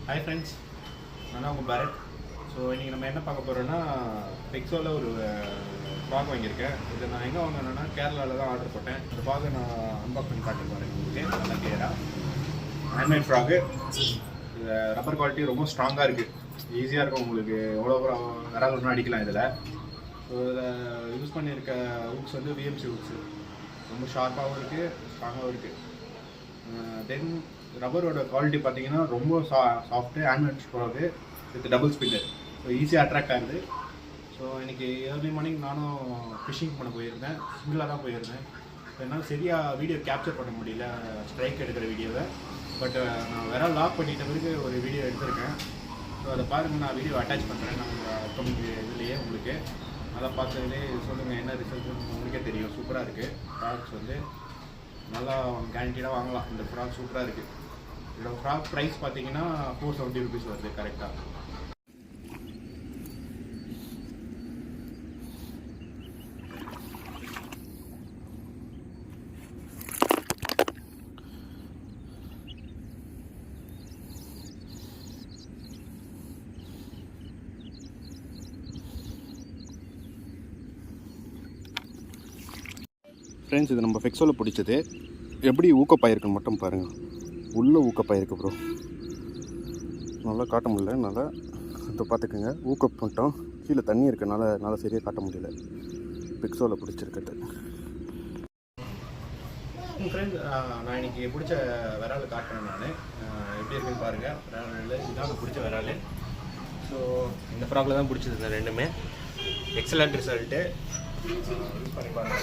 Hi friends, நான் உங்கள் Bharat. So இன்றைக்கி நம்ம என்ன பார்க்க போகிறோன்னா, பெக்ஸோவில் ஒரு ஃப்ராக் வாங்கியிருக்கேன். இது நான் எங்கே வாங்கினேன்னா கேரளாவில் தான் ஆர்டர் போட்டேன். இந்த ஃப்ராகை நான் அன்பாக்ஸ் பண்ணி காட்ட போகிறேன் உங்களுக்கு நல்லா கிளியராக. Handmade frock. இது ரப்பர் குவாலிட்டி ரொம்ப ஸ்ட்ராங்காக இருக்குது, ஈஸியாக இருக்கும் உங்களுக்கு. எவ்வளோ விரால் ஒன்றும் அடிக்கலாம் இதில். ஸோ இதில் யூஸ் பண்ணியிருக்க ஹூக்ஸ் வந்து விஎம்சி ஹூக்ஸு. ரொம்ப ஷார்ப்பாகவும் இருக்குது, ஸ்ட்ராங்காகவும் இருக்குது. தென் ரப்பரோட குவாலிட்டி பார்த்தீங்கன்னா ரொம்ப soft, handmade frock with double spinner. So ஈஸியாக அட்ராக்ட் ஆகுது. ஸோ இன்றைக்கி ஏர்லி மார்னிங் நானும் ஃபிஷிங் பண்ண போயிருந்தேன், சிங்கிளாக தான் போயிருந்தேன். என்னால் சரியாக வீடியோ கேப்சர் பண்ண முடியல, ஸ்ட்ரைக் எடுக்கிற வீடியோவை. பட் நான் வேற லாக் பண்ணிட்ட பிறகு ஒரு வீடியோ எடுத்திருக்கேன். ஸோ அதை பாருங்கள், நான் வீடியோ அட்டாச் பண்ணுறேன் நம்ம அப்கமிங் இதுலேயே உங்களுக்கு. அதை பார்த்ததுலே சொல்லுங்கள் என்ன ரிசல்ட் உங்களுக்கே தெரியும். சூப்பராக இருக்குது ப்ராடக்ட்ஸ் வந்து, நல்லா கேரண்டீடாக வாங்கலாம். இந்த ஃப்ராக் சூப்பராக இருக்குது. இதோட ஃப்ராக் ப்ரைஸ் பார்த்தீங்கன்னா 470 rupees வருது கரெக்டாக. ஃப்ரெண்ட்ஸ், இது நம்ம பெக்ஸோவில் பிடிச்சது. எப்படி ஊக்கப்பாயிருக்குன்னு மட்டும் பாருங்கள். உள்ளே ஊக்கப்பாயிருக்கு ப்ரோ, நல்லா காட்ட முடியல. நல்லா இதை பார்த்துக்குங்க. ஊக்கப் மட்டும் கீழே தண்ணி இருக்கனால நல்லா சரியாக காட்ட முடியல. பெக்ஸோவில் பிடிச்சிருக்கிறது. ஃப்ரெண்ட்ஸ், நான் இன்றைக்கி பிடிச்ச விரால் காட்டுறேன். நான் எப்படி இருக்குன்னு பாருங்கள். விரால் இதுதான் பிடிச்ச விரால். ஸோ இந்த ஃப்ராகில் தான் பிடிச்சது. இந்த ரெண்டுமே எக்ஸலண்ட் ரிசல்ட்டு. யூஸ் பண்ணி பாருங்கள்.